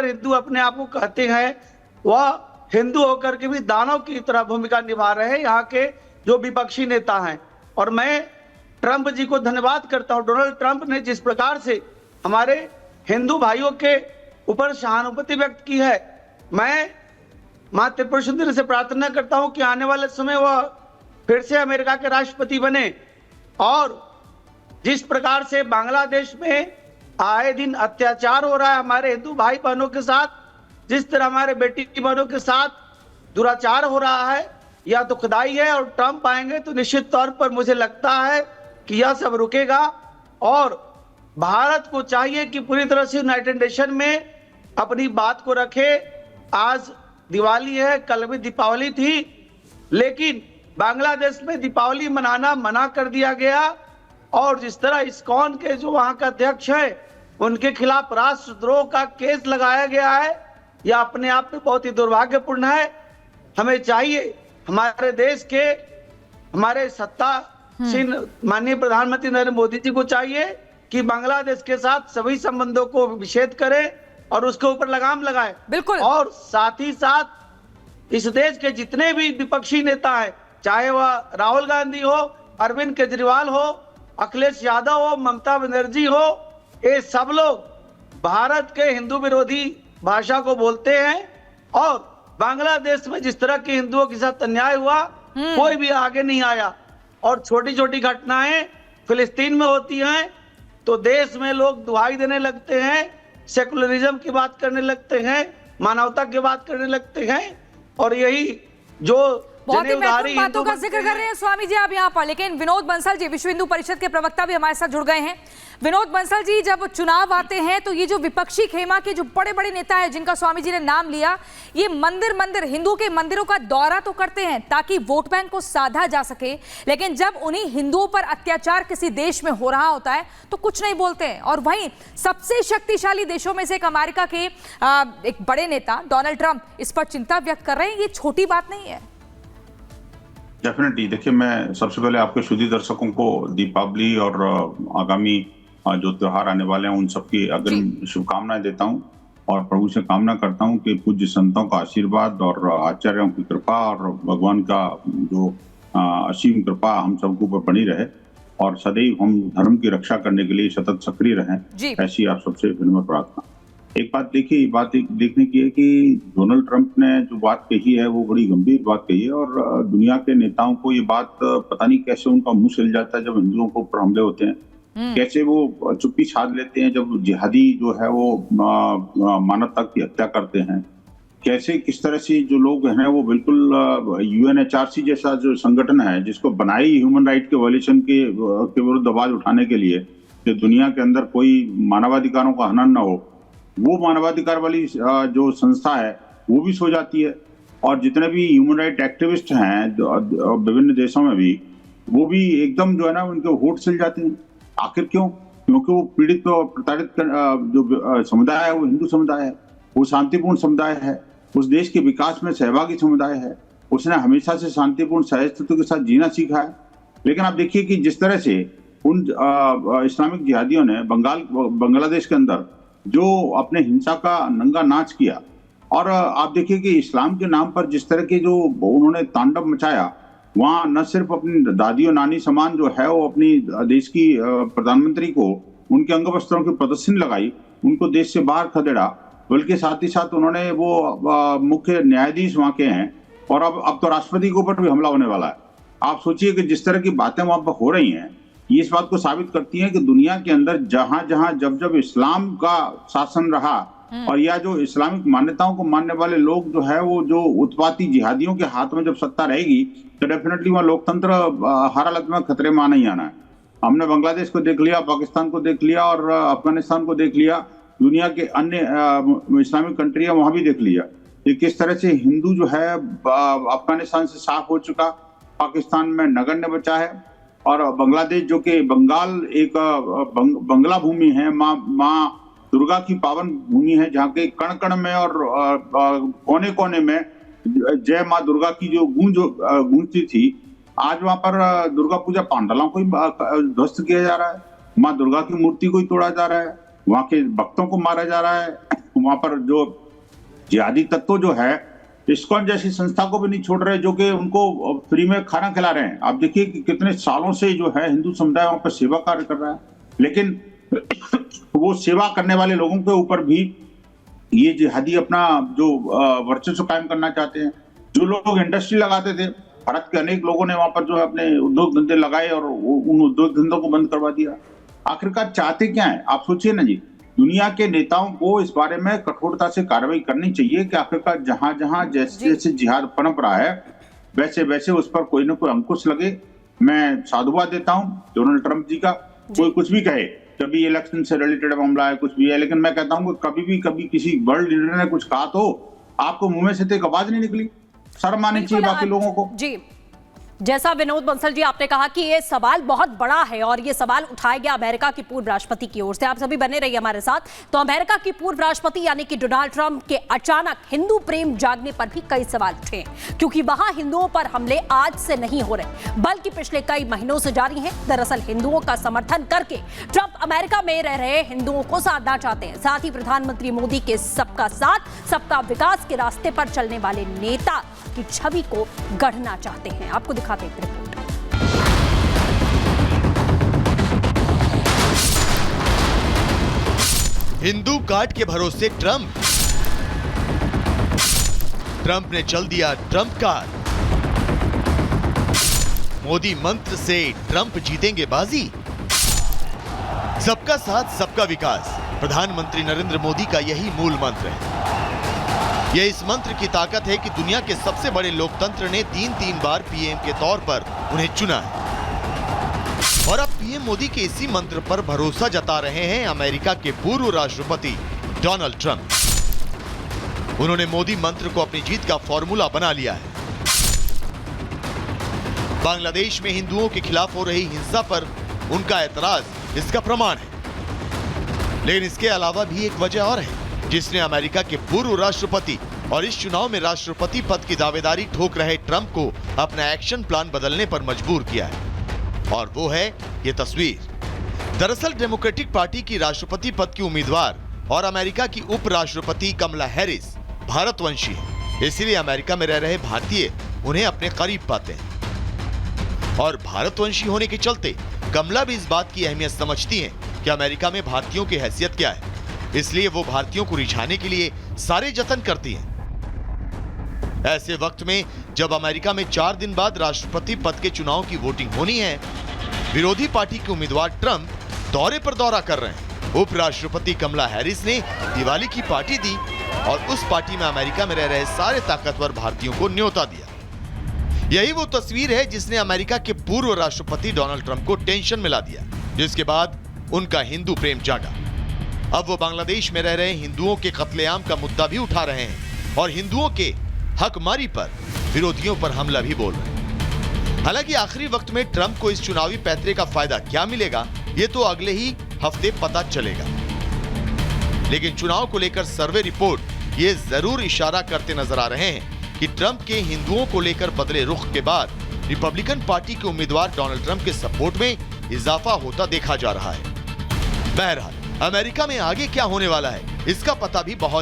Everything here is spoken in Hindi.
पर हिंदू अपने आप को कहते हैं, वह हिंदू होकर के भी दानव की तरह भूमिका निभा रहे हैं यहाँ के जो विपक्षी नेता हैं। और मैं ट्रंप जी को धन्यवाद करता हूं। डोनाल्ड ट्रंप ने जिस प्रकार से हमारे हिंदू भाइयों के ऊपर सहानुभूति व्यक्त की है, मैं मां त्रिपुर सुंदरी से प्रार्थना करता हूं कि आने वाले समय वह फिर से अमेरिका के राष्ट्रपति बने। और जिस प्रकार से बांग्लादेश में आए दिन अत्याचार हो रहा है हमारे हिंदू भाई बहनों के साथ, जिस तरह हमारे बेटी बहनों के साथ दुराचार हो रहा है, यह दुखदाई है। और ट्रंप आएंगे तो निश्चित तौर पर मुझे लगता है कि यह सब रुकेगा। और भारत को चाहिए कि पूरी तरह से यूनाइटेड नेशन में अपनी बात को रखे। आज दिवाली है, कल भी दीपावली थी, लेकिन बांग्लादेश में दीपावली मनाना मना कर दिया गया। और जिस तरह इस्कॉन के जो वहां का अध्यक्ष है, उनके खिलाफ राष्ट्रद्रोह का केस लगाया गया है, यह अपने आप में बहुत ही दुर्भाग्यपूर्ण है। हमें चाहिए, हमारे देश के हमारे सत्तासीन माननीय प्रधानमंत्री नरेंद्र मोदी जी को चाहिए कि बांग्लादेश के साथ सभी संबंधों को विच्छेद करें और उसके ऊपर लगाम लगाए। बिल्कुल। और साथ ही साथ इस देश के जितने भी विपक्षी नेता हैं, चाहे वह राहुल गांधी हो, अरविंद केजरीवाल हो, अखिलेश यादव हो, ममता बनर्जी हो, ये सब लोग भारत के हिंदू विरोधी भाषा को बोलते हैं। और बांग्लादेश में जिस तरह के हिंदुओं के साथ अन्याय हुआ, कोई भी आगे नहीं आया। और छोटी छोटी घटनाएं फिलिस्तीन में होती हैं तो देश में लोग दुहाई देने लगते हैं, सेकुलरिज्म की बात करने लगते हैं, मानवता की बात करने लगते हैं। और यही जो बहुत ही महत्वपूर्ण बातों का जिक्र कर रहे हैं स्वामी जी आप यहाँ पर। लेकिन विनोद बंसल जी, विश्व हिंदू परिषद के प्रवक्ता, भी हमारे साथ जुड़ गए हैं। विनोद बंसल जी, जब चुनाव आते हैं तो ये जो विपक्षी खेमा के जो बड़े बड़े नेता हैं जिनका स्वामी जी ने नाम लिया, ये मंदिर हिंदू के मंदिरों का दौरा तो करते हैं ताकि वोट बैंक को साधा जा सके, लेकिन जब उन्हीं हिंदुओं पर अत्याचार किसी देश में हो रहा होता है तो कुछ नहीं बोलते हैं। और वहीं सबसे शक्तिशाली देशों में से एक अमेरिका के एक बड़े नेता डोनाल्ड ट्रंप इस पर चिंता व्यक्त कर रहे हैं। ये छोटी बात नहीं है। डेफिनेटली, देखिए, मैं सबसे पहले आपके शुद्धी दर्शकों को दीपावली और आगामी जो त्योहार आने वाले हैं उन सबकी अग्रिम शुभकामनाएं देता हूं और प्रभु से कामना करता हूं कि पूज्य संतों का आशीर्वाद और आचार्यों की कृपा और भगवान का जो असीम कृपा हम सबके ऊपर बनी रहे और सदैव हम धर्म की रक्षा करने के लिए सतत सक्रिय रहें, ऐसी आप सबसे विनम्र प्रार्थना। एक बात देखिए, बात देखने की है कि डोनाल्ड ट्रंप ने जो बात कही है वो बड़ी गंभीर बात कही है। और दुनिया के नेताओं को ये बात पता नहीं कैसे उनका मुंह सिल जाता है जब हिंदुओं को ऊपर हमले होते हैं, कैसे वो चुप्पी साध लेते हैं जब जिहादी जो है वो मानवता की हत्या करते हैं, कैसे किस तरह से जो लोग हैं वो बिल्कुल यूएनएचआरसी जैसा जो संगठन है जिसको बनाई ह्यूमन राइट के वायलेशन के विरुद्ध आवाज उठाने के लिए कि दुनिया के अंदर कोई मानवाधिकारों का हनन न हो, वो मानवाधिकार वाली जो संस्था है वो भी सो जाती है। और जितने भी ह्यूमन राइट एक्टिविस्ट हैं विभिन्न देशों में भी, वो भी एकदम जो है ना उनके होठ सिल जाते हैं। आखिर क्यों? क्योंकि वो पीड़ित और प्रताड़ित जो समुदाय है वो हिंदू समुदाय है, वो शांतिपूर्ण समुदाय है, उस देश के विकास में सहभागी समुदाय है, उसने हमेशा से शांतिपूर्ण सहिष्णुता के साथ जीना सीखा है। लेकिन आप देखिए कि जिस तरह से उन इस्लामिक जिहादियों ने बांग्लादेश के अंदर जो अपने हिंसा का नंगा नाच किया, और आप देखिए कि इस्लाम के नाम पर जिस तरह के जो उन्होंने तांडव मचाया, वहाँ न सिर्फ अपनी दादी और नानी समान जो है वो अपनी देश की प्रधानमंत्री को उनके अंग वस्त्रों की प्रदर्शनी लगाई, उनको देश से बाहर खदेड़ा, बल्कि साथ ही साथ उन्होंने वो मुख्य न्यायाधीश वहाँ के हैं और अब तो राष्ट्रपति के ऊपर भी हमला होने वाला है। आप सोचिए कि जिस तरह की बातें वहाँ पर हो रही हैं, ये इस बात को साबित करती है कि दुनिया के अंदर जहां जहां जब इस्लाम का शासन रहा और या जो इस्लामिक मान्यताओं को मानने वाले लोग जो है वो जो उत्पाती जिहादियों के हाथ में जब सत्ता रहेगी तो डेफिनेटली वहाँ लोकतंत्र हर हालत में खतरे में आना ही आना है। हमने बांग्लादेश को देख लिया, पाकिस्तान को देख लिया और अफगानिस्तान को देख लिया, दुनिया के अन्य इस्लामिक कंट्री है वहां भी देख लिया कि किस तरह से हिंदू जो है अफगानिस्तान से साफ हो चुका, पाकिस्तान में नगण्य बचा है, और बांग्लादेश जो कि बंगाल एक बंगला भूमि है, माँ दुर्गा की पावन भूमि है, जहाँ के कण कण में और कोने कोने में जय माँ दुर्गा की जो गूंजती थी, आज वहाँ पर दुर्गा पूजा पांडालों को ध्वस्त किया जा रहा है, माँ दुर्गा की मूर्ति को ही तोड़ा जा रहा है, वहाँ के भक्तों को मारा जा रहा है, वहां पर जो जिहादी तत्व जो है इस्कॉन जैसी संस्था को भी नहीं छोड़ रहे, जो कि उनको फ्री में खाना खिला रहे हैं। आप देखिए कि कितने सालों से जो है हिंदू समुदाय वहां पर सेवा कार्य कर रहा है, लेकिन वो सेवा करने वाले लोगों के ऊपर भी ये जिहादी अपना जो वर्चस्व कायम करना चाहते हैं। जो लोग इंडस्ट्री लगाते थे, भारत के अनेक लोगों ने वहां पर जो है अपने उद्योग धंधे लगाए और उन उद्योग धंधों को बंद करवा दिया। आखिरकार चाहते क्या है, आप सोचिए ना जी। दुनिया के नेताओं को इस बारे में कठोरता से कार्रवाई करनी चाहिए कि आखिरकार जहां जहां जैसे जैसे जिहाद पनप रहा है वैसे वैसे उस पर कोई ना कोई अंकुश लगे। मैं साधुवाद देता हूं डोनाल्ड ट्रंप जी का, कोई कुछ भी कहे, कभी इलेक्शन से रिलेटेड मामला है, कुछ भी है, लेकिन मैं कहता हूं कि कभी किसी वर्ल्ड लीडर ने कुछ कहा तो आपको मुंह में से तो एक आवाज नहीं निकली। शर्म आनी चाहिए बाकी लोगों को। जी, जैसा विनोद बंसल जी आपने कहा कि ये सवाल बहुत बड़ा है और ये सवाल उठाया गया अमेरिका की पूर्व राष्ट्रपति की ओर से। आप सभी बने रहिए हमारे साथ। तो अमेरिका की पूर्व राष्ट्रपति यानी कि डोनाल्ड ट्रंप के अचानक हिंदू प्रेम जागने पर भी कई सवाल उठे, क्योंकि वहां हिंदुओं पर हमले आज से नहीं हो रहे बल्कि पिछले कई महीनों से जारी हैं। दरअसल हिंदुओं का समर्थन करके ट्रंप अमेरिका में रह रहे हिंदुओं को साधना चाहते हैं। साथ ही प्रधानमंत्री मोदी के सबका साथ सबका विकास के रास्ते पर चलने वाले नेता की छवि को गढ़ना चाहते हैं। आपको दिखाते हैं रिपोर्ट। हिंदू कार्ड के भरोसे ट्रंप ने चल दिया ट्रंप कार्ड। मोदी मंत्र से ट्रंप जीतेंगे बाजी। सबका साथ सबका विकास प्रधानमंत्री नरेंद्र मोदी का यही मूल मंत्र है। यह इस मंत्र की ताकत है कि दुनिया के सबसे बड़े लोकतंत्र ने 3 बार पीएम के तौर पर उन्हें चुना है और अब पीएम मोदी के इसी मंत्र पर भरोसा जता रहे हैं अमेरिका के पूर्व राष्ट्रपति डोनाल्ड ट्रंप। उन्होंने मोदी मंत्र को अपनी जीत का फॉर्मूला बना लिया है। बांग्लादेश में हिंदुओं के खिलाफ हो रही हिंसा पर उनका ऐतराज इसका प्रमाण है। लेकिन इसके अलावा भी एक वजह और है जिसने अमेरिका के पूर्व राष्ट्रपति और इस चुनाव में राष्ट्रपति पद की दावेदारी ठोक रहे ट्रंप को अपना एक्शन प्लान बदलने पर मजबूर किया है, और वो है ये तस्वीर। दरअसल डेमोक्रेटिक पार्टी की राष्ट्रपति पद की उम्मीदवार और अमेरिका की उपराष्ट्रपति कमला हैरिस भारतवंशी है, इसलिए अमेरिका में रह रहे भारतीय उन्हें अपने करीब पाते हैं। और भारतवंशी होने के चलते कमला भी इस बात की अहमियत समझती हैं कि अमेरिका में भारतीयों की हैसियत क्या है, इसलिए वो भारतीयों को रिझाने के लिए सारे जतन करती हैं। ऐसे वक्त में जब अमेरिका में 4 दिन बाद राष्ट्रपति पद के चुनाव की वोटिंग होनी है, विरोधी पार्टी के उम्मीदवार ट्रंप दौरे पर दौरा कर रहे हैं। उपराष्ट्रपति कमला हैरिस ने दिवाली की पार्टी दी और उस पार्टी में अमेरिका में रह रहे सारे ताकतवर भारतीयों को न्योता दिया। यही वो तस्वीर है जिसने अमेरिका के पूर्व राष्ट्रपति डोनाल्ड ट्रंप को टेंशन में ला दिया, जिसके बाद उनका हिंदू प्रेम जागा। अब वो बांग्लादेश में रह रहे हिंदुओं के कत्लेआम का मुद्दा भी उठा रहे हैं और हिंदुओं के हकमारी पर विरोधियों पर हमला भी बोल रहे हैं। हालांकि आखिरी वक्त में ट्रंप को इस चुनावी पैतरे का फायदा क्या मिलेगा, ये तो अगले ही हफ्ते पता चलेगा। लेकिन चुनाव को लेकर सर्वे रिपोर्ट ये जरूर इशारा करते नजर आ रहे हैं कि ट्रंप के हिंदुओं को लेकर बदले रुख के बाद रिपब्लिकन पार्टी के उम्मीदवार डोनाल्ड ट्रंप के सपोर्ट में इजाफा होता देखा जा रहा है। बहरहाल अमेरिका में आगे क्या होने वाला है, इसका पता भी बहुत